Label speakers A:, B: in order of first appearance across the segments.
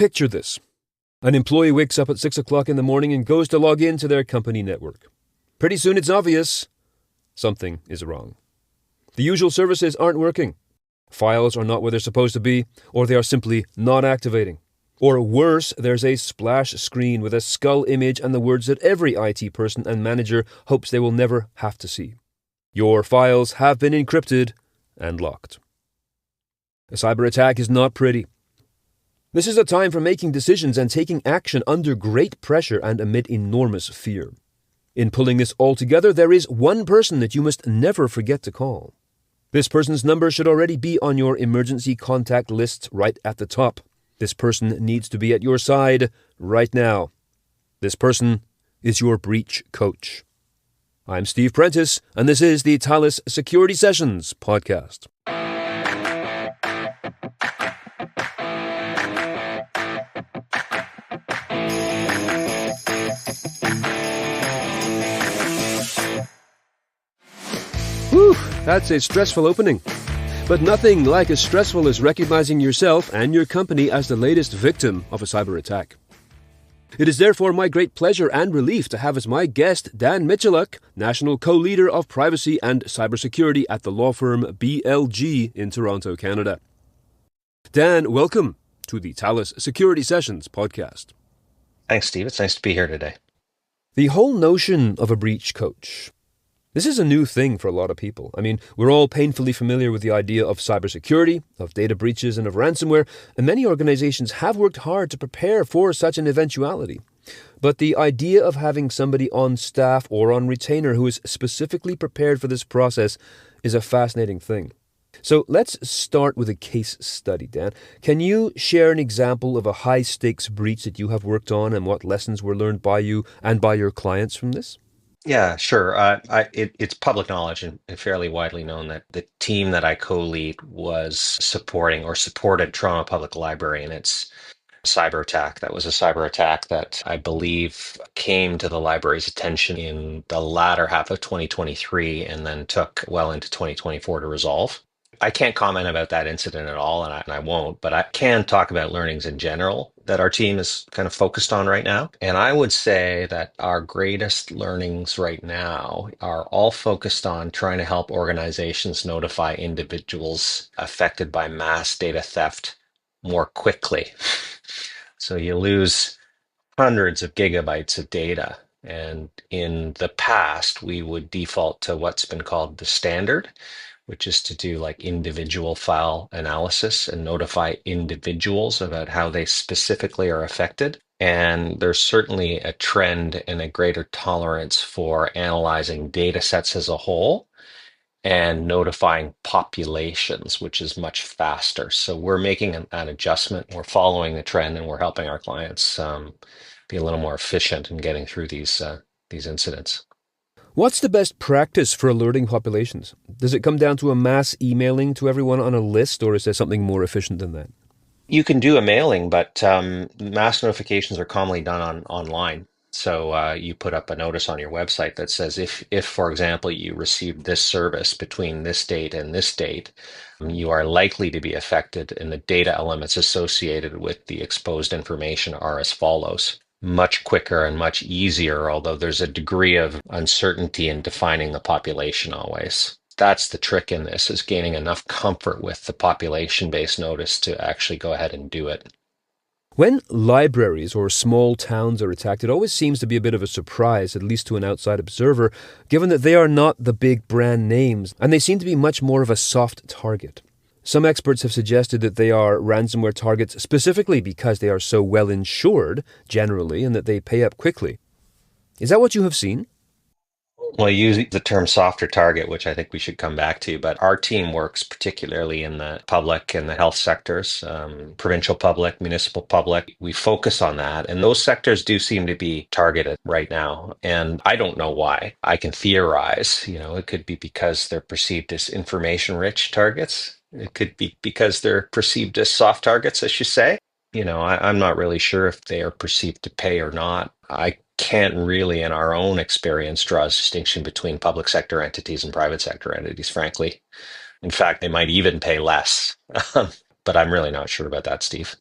A: Picture this. An employee wakes up at 6 o'clock in the morning and goes to log into their company network. Pretty soon it's obvious something is wrong. The usual services aren't working. Files are not where they're supposed to be, or they are simply not activating. Or worse, there's a splash screen with a skull image and the words that every IT person and manager hopes they will never have to see. Your files have been encrypted and locked. A cyber attack is not pretty. This is a time for making decisions and taking action under great pressure and amid enormous fear. In pulling this all together, there is one person that you must never forget to call. This person's number should already be on your emergency contact list right at the top. This person needs to be at your side right now. This person is your breach coach. I'm Steve Prentice, and this is the Thales Security Sessions podcast. Whew, that's a stressful opening. But nothing like as stressful as recognizing yourself and your company as the latest victim of a cyber attack. It is therefore my great pleasure and relief to have as my guest Dan Michaluk, National Co-Leader of Privacy and Cybersecurity at the law firm BLG in Toronto, Canada. Dan, welcome to the Thales Security Sessions podcast.
B: Thanks, Steve. It's nice to be here today.
A: The whole notion of a breach coach. This is a new thing for a lot of people. I mean, we're all painfully familiar with the idea of cybersecurity, of data breaches, and of ransomware, and many organizations have worked hard to prepare for such an eventuality. But the idea of having somebody on staff or on retainer who is specifically prepared for this process is a fascinating thing. So let's start with a case study, Dan. Can you share an example of a high-stakes breach that you have worked on and what lessons were learned by you and by your clients from this?
B: Yeah, sure. It's public knowledge and fairly widely known that the team that I co-lead was supported Toronto Public Library in its cyber attack. That was a cyber attack that I believe came to the library's attention in the latter half of 2023 and then took well into 2024 to resolve. I can't comment about that incident at all, and I won't, but I can talk about learnings in general that our team is kind of focused on right now. And I would say that our greatest learnings right now are all focused on trying to help organizations notify individuals affected by mass data theft more quickly. So you lose hundreds of gigabytes of data. And in the past, we would default to what's been called the standard, which is to do like individual file analysis and notify individuals about how they specifically are affected. And there's certainly a trend and a greater tolerance for analyzing data sets as a whole and notifying populations, which is much faster. So we're making an adjustment. We're following the trend, and we're helping our clients be a little more efficient in getting through these incidents.
A: What's the best practice for alerting populations? Does it come down to a mass emailing to everyone on a list, or is there something more efficient than that?
B: You can do a mailing, but mass notifications are commonly done online. So you put up a notice on your website that says if, for example, you received this service between this date and this date, you are likely to be affected, and the data elements associated with the exposed information are as follows. Much quicker and much easier, although there's a degree of uncertainty in defining the population always. That's the trick in this, is gaining enough comfort with the population-based notice to actually go ahead and do it.
A: When libraries or small towns are attacked, it always seems to be a bit of a surprise, at least to an outside observer, given that they are not the big brand names, and they seem to be much more of a soft target. Some experts have suggested that they are ransomware targets specifically because they are so well insured, generally, and that they pay up quickly. Is that what you have seen?
B: Well, you use the term softer target, which I think we should come back to, but our team works particularly in the public and the health sectors, provincial public, municipal public. We focus on that, and those sectors do seem to be targeted right now. And I don't know why. I can theorize, it could be because they're perceived as information-rich targets. It could be because they're perceived as soft targets, as you say. I'm not really sure if they are perceived to pay or not. I can't really, in our own experience, draw a distinction between public sector entities and private sector entities, frankly. In fact, they might even pay less. But I'm really not sure about that, Steve.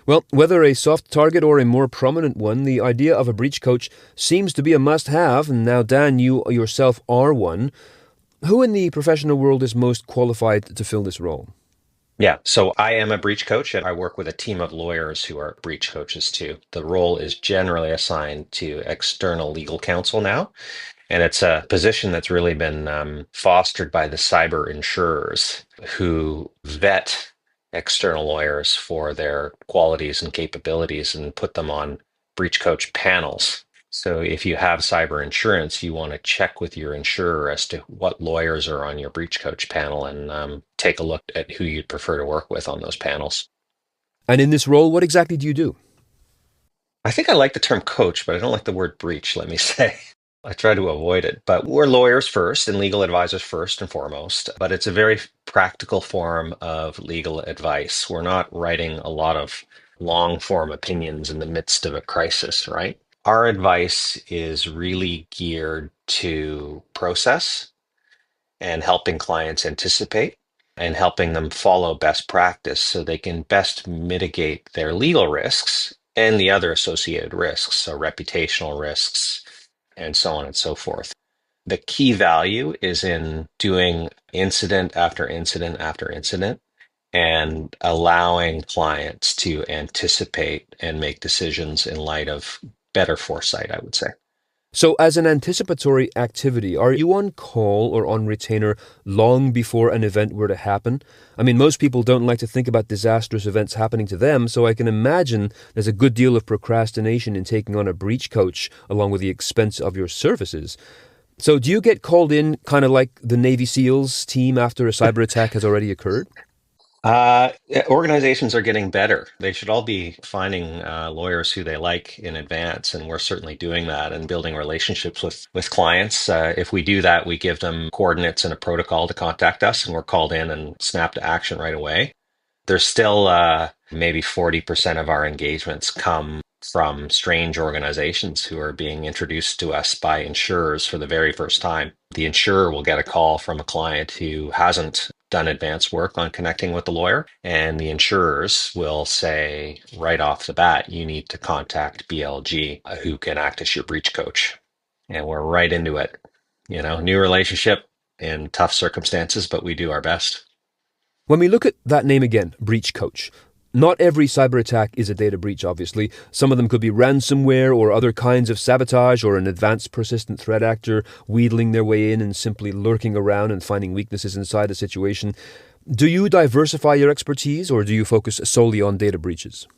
A: Well, whether a soft target or a more prominent one, the idea of a breach coach seems to be a must have, and now, Dan, you yourself are one. Who in the professional world is most qualified to fill this role?
B: Yeah, so I am a breach coach and I work with a team of lawyers who are breach coaches too. The role is generally assigned to external legal counsel now. And it's a position that's really been fostered by the cyber insurers who vet external lawyers for their qualities and capabilities and put them on breach coach panels. So if you have cyber insurance, you want to check with your insurer as to what lawyers are on your breach coach panel and take a look at who you'd prefer to work with on those panels.
A: And in this role, what exactly do you do?
B: I think I like the term coach, but I don't like the word breach, let me say. I try to avoid it, but we're lawyers first and legal advisors first and foremost. But it's a very practical form of legal advice. We're not writing a lot of long form opinions in the midst of a crisis, right? Our advice is really geared to process and helping clients anticipate and helping them follow best practice so they can best mitigate their legal risks and the other associated risks, so reputational risks and so on and so forth. The key value is in doing incident after incident after incident and allowing clients to anticipate and make decisions in light of better foresight, I would say.
A: So, as an anticipatory activity, are you on call or on retainer long before an event were to happen? I mean, most people don't like to think about disastrous events happening to them, so I can imagine there's a good deal of procrastination in taking on a breach coach along with the expense of your services. So, do you get called in kind of like the Navy SEALs team after a cyber attack has already occurred?
B: Organizations are getting better. They should all be finding lawyers who they like in advance, and we're certainly doing that and building relationships with clients. If we do that, we give them coordinates and a protocol to contact us, and we're called in and snap to action right away. There's still maybe 40% of our engagements come from strange organizations who are being introduced to us by insurers for the very first time. The insurer will get a call from a client who hasn't done advanced work on connecting with the lawyer, and the insurers will say right off the bat, you need to contact BLG, who can act as your breach coach. And we're right into it. You know, new relationship in tough circumstances, but we do our best.
A: When we look at that name again, breach coach, not every cyber attack is a data breach, obviously. Some of them could be ransomware or other kinds of sabotage or an advanced persistent threat actor wheedling their way in and simply lurking around and finding weaknesses inside a situation. Do you diversify your expertise or do you focus solely on data breaches?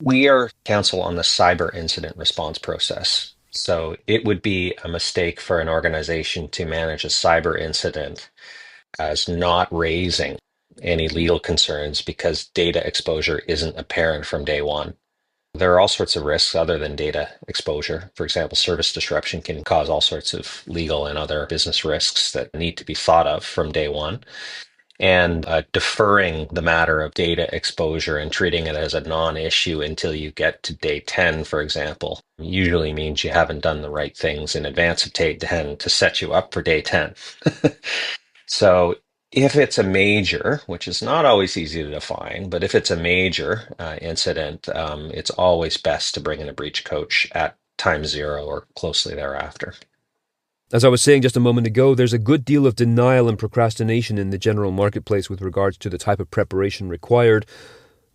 B: We are counsel on the cyber incident response process. So it would be a mistake for an organization to manage a cyber incident as not raising any legal concerns because data exposure isn't apparent from day one. There are all sorts of risks other than data exposure. For example, service disruption can cause all sorts of legal and other business risks that need to be thought of from day one. And deferring the matter of data exposure and treating it as a non-issue until you get to day 10, for example, usually means you haven't done the right things in advance of day 10 to set you up for day 10. So if it's a major, which is not always easy to define, but if it's a major incident, it's always best to bring in a breach coach at time zero or closely thereafter.
A: As I was saying just a moment ago, there's a good deal of denial and procrastination in the general marketplace with regards to the type of preparation required.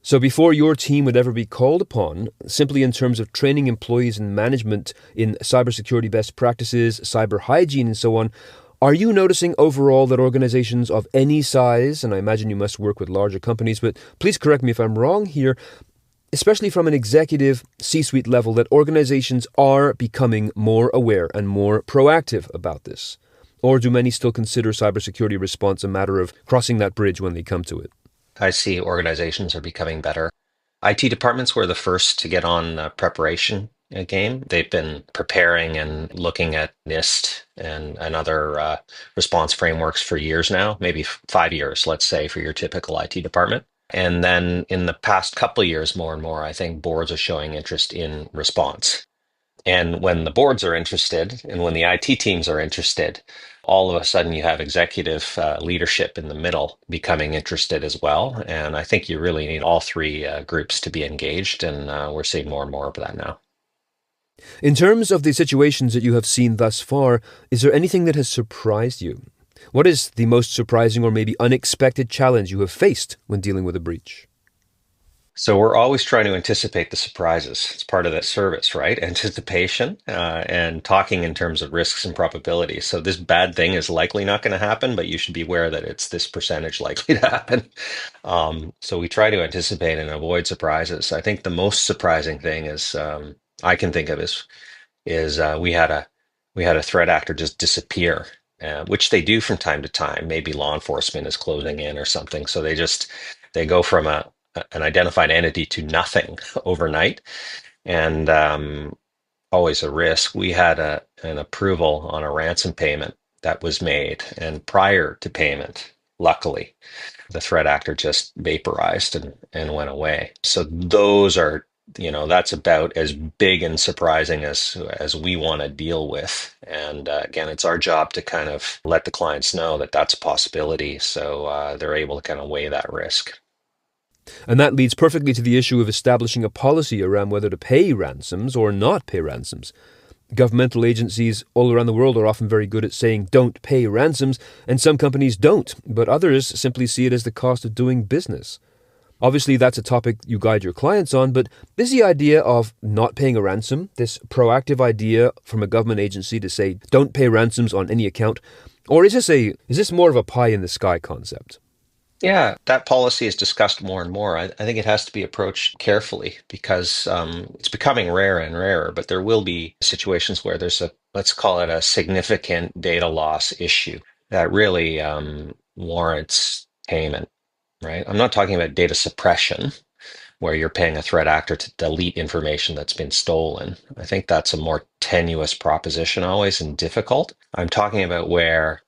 A: So before your team would ever be called upon, simply in terms of training employees and management in cybersecurity best practices, cyber hygiene, and so on, are you noticing overall that organizations of any size, and I imagine you must work with larger companies, but please correct me if I'm wrong here, especially from an executive C-suite level, that organizations are becoming more aware and more proactive about this? Or do many still consider cybersecurity response a matter of crossing that bridge when they come to it?
B: I see organizations are becoming better. IT departments were the first to get on preparation game. They've been preparing and looking at NIST and other response frameworks for years now, maybe 5 years, let's say, for your typical IT department. And then in the past couple of years, more and more, I think boards are showing interest in response. And when the boards are interested and when the IT teams are interested, all of a sudden you have executive leadership in the middle becoming interested as well. And I think you really need all three groups to be engaged, and we're seeing more and more of that now.
A: In terms of the situations that you have seen thus far, is there anything that has surprised you? What is the most surprising or maybe unexpected challenge you have faced when dealing with a breach?
B: So we're always trying to anticipate the surprises. It's part of that service, right? Anticipation and talking in terms of risks and probabilities. So this bad thing is likely not going to happen, but you should be aware that it's this percentage likely to happen. So we try to anticipate and avoid surprises. I think the most surprising thing is I can think of is we had a threat actor just disappear, which they do from time to time. Maybe law enforcement is closing in or something, so they go from an identified entity to nothing overnight, and always a risk. We had an approval on a ransom payment that was made, and prior to payment, luckily, the threat actor just vaporized and went away. So those are, that's about as big and surprising as we want to deal with. And again, it's our job to kind of let the clients know that that's a possibility, so they're able to kind of weigh that risk.
A: And that leads perfectly to the issue of establishing a policy around whether to pay ransoms or not pay ransoms. Governmental agencies all around the world are often very good at saying don't pay ransoms, and some companies don't, but others simply see it as the cost of doing business. Obviously, that's a topic you guide your clients on, but is the idea of not paying a ransom, this proactive idea from a government agency to say don't pay ransoms on any account, or is this more of a pie in the sky concept?
B: Yeah, that policy is discussed more and more. I think it has to be approached carefully because it's becoming rarer and rarer, but there will be situations where there's let's call it a significant data loss issue that really warrants payment, right? I'm not talking about data suppression, where you're paying a threat actor to delete information that's been stolen. I think that's a more tenuous proposition always and difficult. I'm talking about where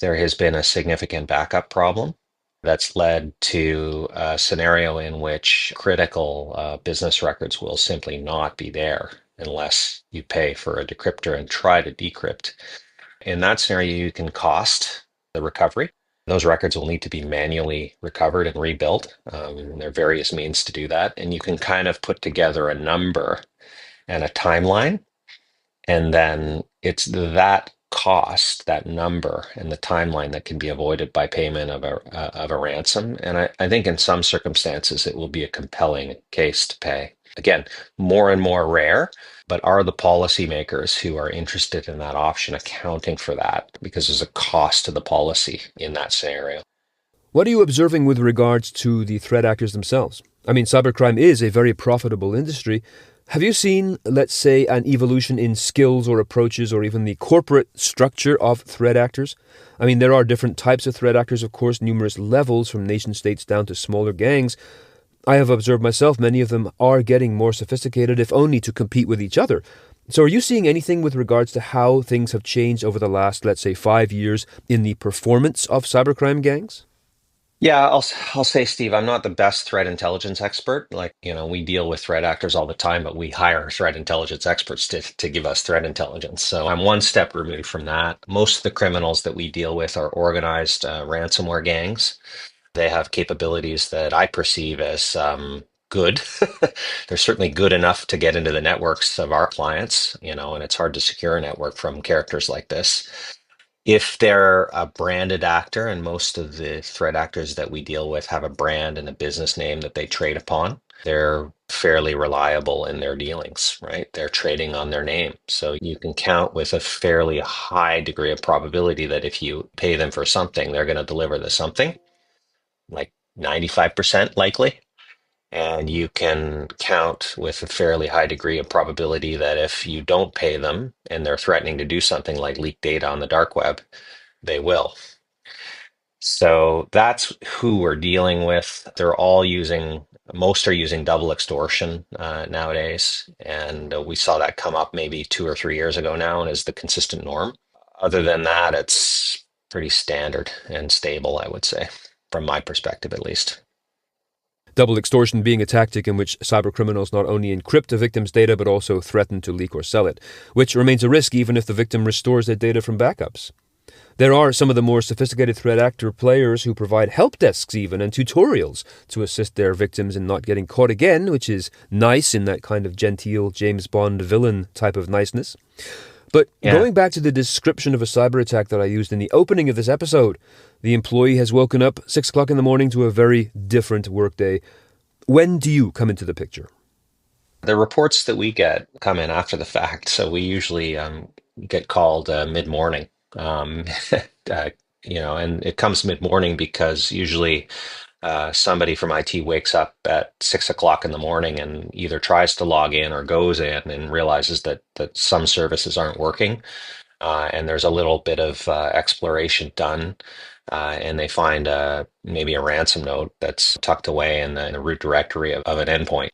B: there has been a significant backup problem that's led to a scenario in which critical business records will simply not be there unless you pay for a decryptor and try to decrypt. In that scenario, you can cost the recovery. Those records will need to be manually recovered and rebuilt. There are various means to do that. And you can kind of put together a number and a timeline. And then it's that cost, that number, and the timeline that can be avoided by payment of a ransom. And I think in some circumstances, it will be a compelling case to pay. Again, more and more rare, but are the policymakers who are interested in that option accounting for that? Because there's a cost to the policy in that scenario.
A: What are you observing with regards to the threat actors themselves? I mean, cybercrime is a very profitable industry. Have you seen, let's say, an evolution in skills or approaches or even the corporate structure of threat actors? I mean, there are different types of threat actors, of course, numerous levels from nation states down to smaller gangs. I have observed myself many of them are getting more sophisticated, if only to compete with each other. So are you seeing anything with regards to how things have changed over the last, let's say, 5 years in the performance of cybercrime gangs?
B: Yeah, I'll say, Steve, I'm not the best threat intelligence expert. Like, we deal with threat actors all the time, but we hire threat intelligence experts to give us threat intelligence. So I'm one step removed from that. Most of the criminals that we deal with are organized ransomware gangs. They have capabilities that I perceive as good. They're certainly good enough to get into the networks of our clients, and it's hard to secure a network from characters like this. If they're a branded actor, and most of the threat actors that we deal with have a brand and a business name that they trade upon, they're fairly reliable in their dealings, right? They're trading on their name. So you can count with a fairly high degree of probability that if you pay them for something, they're going to deliver the something, like 95% likely. And you can count with a fairly high degree of probability that if you don't pay them and they're threatening to do something like leak data on the dark web, they will. So that's who we're dealing with. Most are using double extortion nowadays. And we saw that come up maybe 2 or 3 years ago now and is the consistent norm. Other than that, it's pretty standard and stable, I would say, from my perspective at least.
A: Double extortion being a tactic in which cybercriminals not only encrypt a victim's data but also threaten to leak or sell it, which remains a risk even if the victim restores their data from backups. There are some of the more sophisticated threat actor players who provide help desks even and tutorials to assist their victims in not getting caught again, which is nice in that kind of genteel James Bond villain type of niceness. But
B: Yeah.
A: going back to the description of a cyber attack that I used in the opening of this episode, the employee has woken up 6 o'clock in the morning to a very different workday. When do you come into the picture?
B: The reports that we get come in after the fact, so we usually get called mid-morning. Um, uh, and it comes mid-morning because usually somebody from IT wakes up at 6 o'clock in the morning and either tries to log in or goes in and realizes that some services aren't working, and there's a little bit of exploration done, and they find maybe a ransom note that's tucked away in the root directory of an endpoint.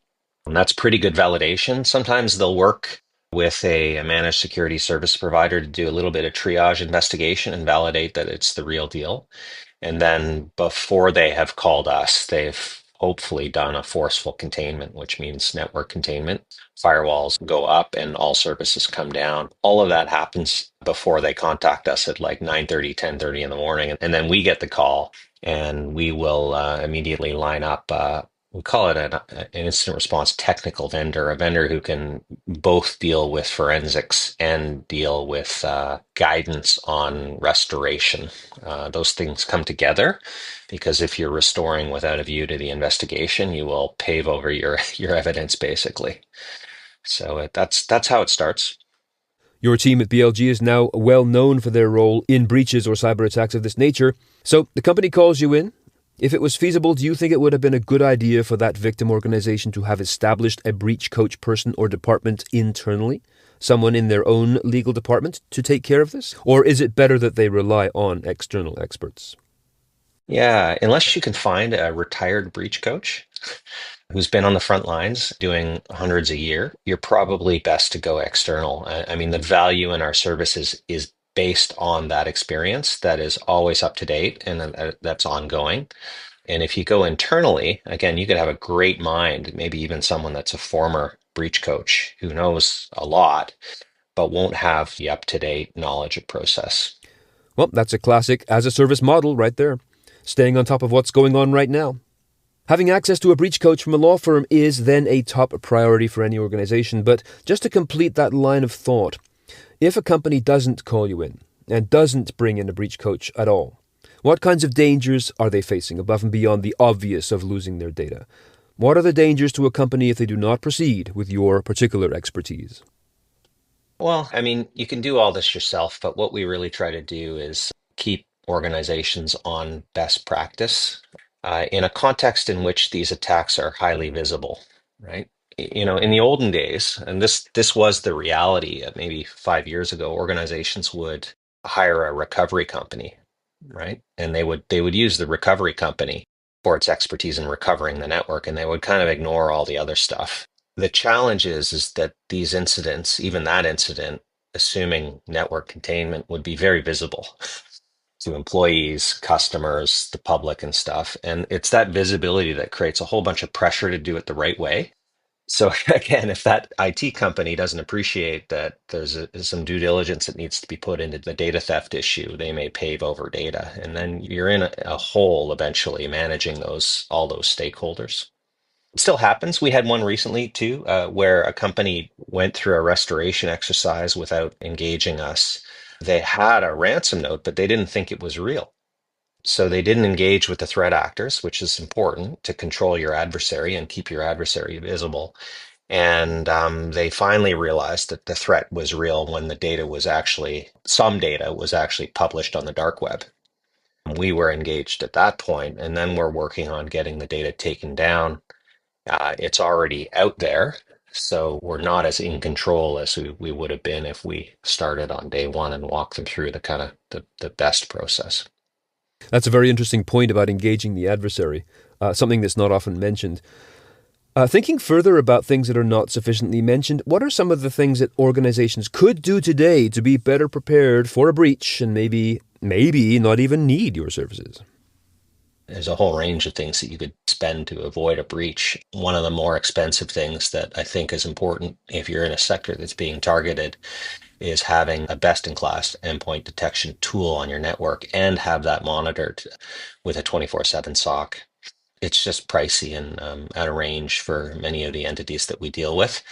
B: And that's pretty good validation. Sometimes they'll work with a managed security service provider to do a little bit of triage investigation and validate that it's the real deal. And then before they have called us, they've hopefully done a forceful containment, which means network containment. Firewalls go up and all services come down. All of that happens before they contact us at like 9:30, 10:30 in the morning. And then we get the call and we will immediately line up. We call it an incident response technical vendor, a vendor who can both deal with forensics and deal with guidance on restoration. Those things come together because if you're restoring without a view to the investigation, you will pave over your evidence basically. So that's how it starts.
A: Your team at BLG is now well known for their role in breaches or cyber attacks of this nature. So the company calls you in. If it was feasible, do you think it would have been a good idea for that victim organization to have established a breach coach person or department internally? Someone in their own legal department to take care of this? Or is it better that they rely on external experts?
B: Yeah, unless you can find a retired breach coach who's been on the front lines doing hundreds a year, you're probably best to go external. I mean, the value in our services is based on that experience that is always up to date and that's ongoing. And if you go internally, again, you could have a great mind, maybe even someone that's a former breach coach who knows a lot, but won't have the up-to-date knowledge of process.
A: Well, that's a classic as-a-service model right there. Staying on top of what's going on right now. Having access to a breach coach from a law firm is then a top priority for any organization, but just to complete that line of thought, if a company doesn't call you in and doesn't bring in a breach coach at all, what kinds of dangers are they facing above and beyond the obvious of losing their data? What are the dangers to a company if they do not proceed with your particular expertise?
B: Well, I mean, you can do all this yourself, but what we really try to do is keep organizations on best practice in a context in which these attacks are highly visible, right? In the olden days, and this was the reality maybe 5 years ago, organizations would hire a recovery company, right? And they would use the recovery company for its expertise in recovering the network, and they would kind of ignore all the other stuff. The challenge is that these incidents, even that incident, assuming network containment, would be very visible to employees, customers, the public, and stuff. And it's that visibility that creates a whole bunch of pressure to do it the right way. So again, if that IT company doesn't appreciate that there's some due diligence that needs to be put into the data theft issue, they may pave over data, and then you're in a hole eventually managing all those stakeholders. It still happens. We had one recently too, where a company went through a restoration exercise without engaging us. They had a ransom note, but they didn't think it was real. So they didn't engage with the threat actors, which is important to control your adversary and keep your adversary visible. And they finally realized that the threat was real when some data was actually published on the dark web. We were engaged at that point, and then we're working on getting the data taken down. It's already out there, so we're not as in control as we would have been if we started on day one and walked them through the kind of the best process.
A: That's a very interesting point about engaging the adversary, something that's not often mentioned. Thinking further about things that are not sufficiently mentioned, what are some of the things that organizations could do today to be better prepared for a breach and maybe not even need your services?
B: There's a whole range of things that you could spend to avoid a breach. One of the more expensive things that I think is important if you're in a sector that's being targeted is having a best-in-class endpoint detection tool on your network and have that monitored with a 24/7 SOC. It's just pricey and out of range for many of the entities that we deal with.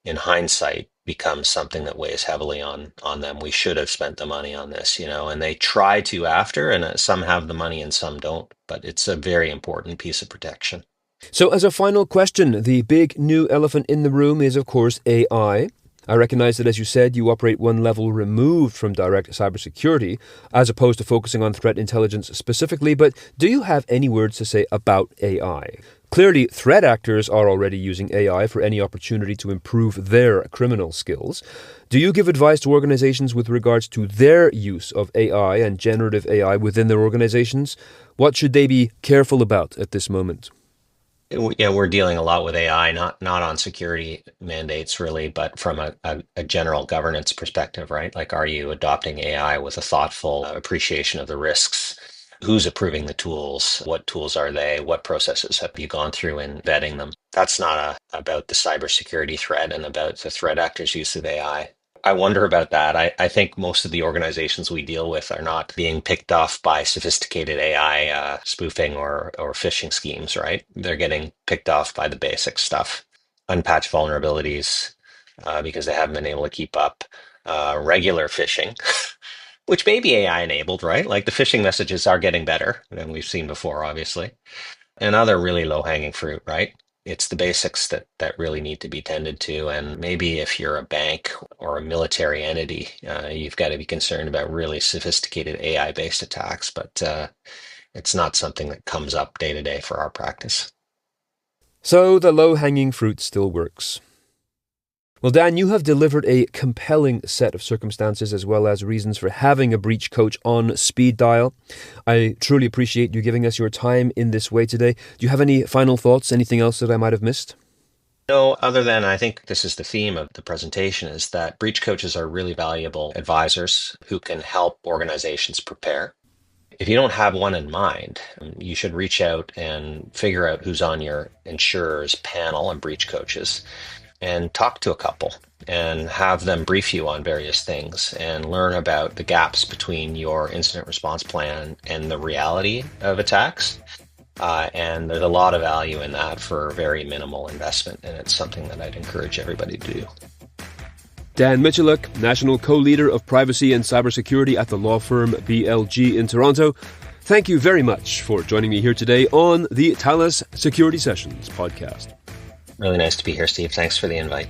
B: In hindsight, becomes something that weighs heavily on them. We should have spent the money on this, and they try to after, and some have the money and some don't, but it's a very important piece of protection.
A: So as a final question, the big new elephant in the room is, of course, AI. I recognize that, as you said, you operate one level removed from direct cybersecurity, as opposed to focusing on threat intelligence specifically, but do you have any words to say about AI? Clearly, threat actors are already using AI for any opportunity to improve their criminal skills. Do you give advice to organizations with regards to their use of AI and generative AI within their organizations? What should they be careful about at this moment?
B: Yeah, we're dealing a lot with AI, not on security mandates really, but from a general governance perspective, right? Like, are you adopting AI with a thoughtful appreciation of the risks? Who's approving the tools? What tools are they? What processes have you gone through in vetting them? That's not about the cybersecurity threat and about the threat actors' use of AI. I wonder about that. I think most of the organizations we deal with are not being picked off by sophisticated AI spoofing or phishing schemes, right? They're getting picked off by the basic stuff, unpatched vulnerabilities because they haven't been able to keep up, regular phishing, which may be AI enabled, right? Like the phishing messages are getting better than we've seen before, obviously, and other really low hanging fruit, right? It's the basics that really need to be tended to. And maybe if you're a bank or a military entity, you've got to be concerned about really sophisticated AI-based attacks, but it's not something that comes up day to day for our practice.
A: So the low-hanging fruit still works. Well, Dan, you have delivered a compelling set of circumstances as well as reasons for having a breach coach on speed dial. I truly appreciate you giving us your time in this way today. Do you have any final thoughts? Anything else that I might have missed?
B: No, other than I think this is the theme of the presentation, is that breach coaches are really valuable advisors who can help organizations prepare. If you don't have one in mind, you should reach out and figure out who's on your insurer's panel of breach coaches and talk to a couple and have them brief you on various things and learn about the gaps between your incident response plan and the reality of attacks. And there's a lot of value in that for very minimal investment, and it's something that I'd encourage everybody to do.
A: Dan Michaluk, National Co-Leader of Privacy and Cybersecurity at the law firm BLG in Toronto. Thank you very much for joining me here today on the Thales Security Sessions podcast.
B: Really nice to be here, Steve. Thanks for the invite.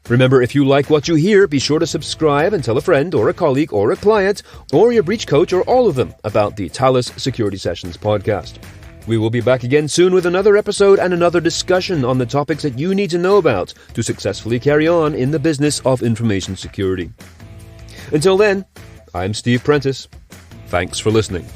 A: Remember, if you like what you hear, be sure to subscribe and tell a friend or a colleague or a client or your breach coach or all of them about the Thales Security Sessions podcast. We will be back again soon with another episode and another discussion on the topics that you need to know about to successfully carry on in the business of information security. Until then, I'm Steve Prentice. Thanks for listening.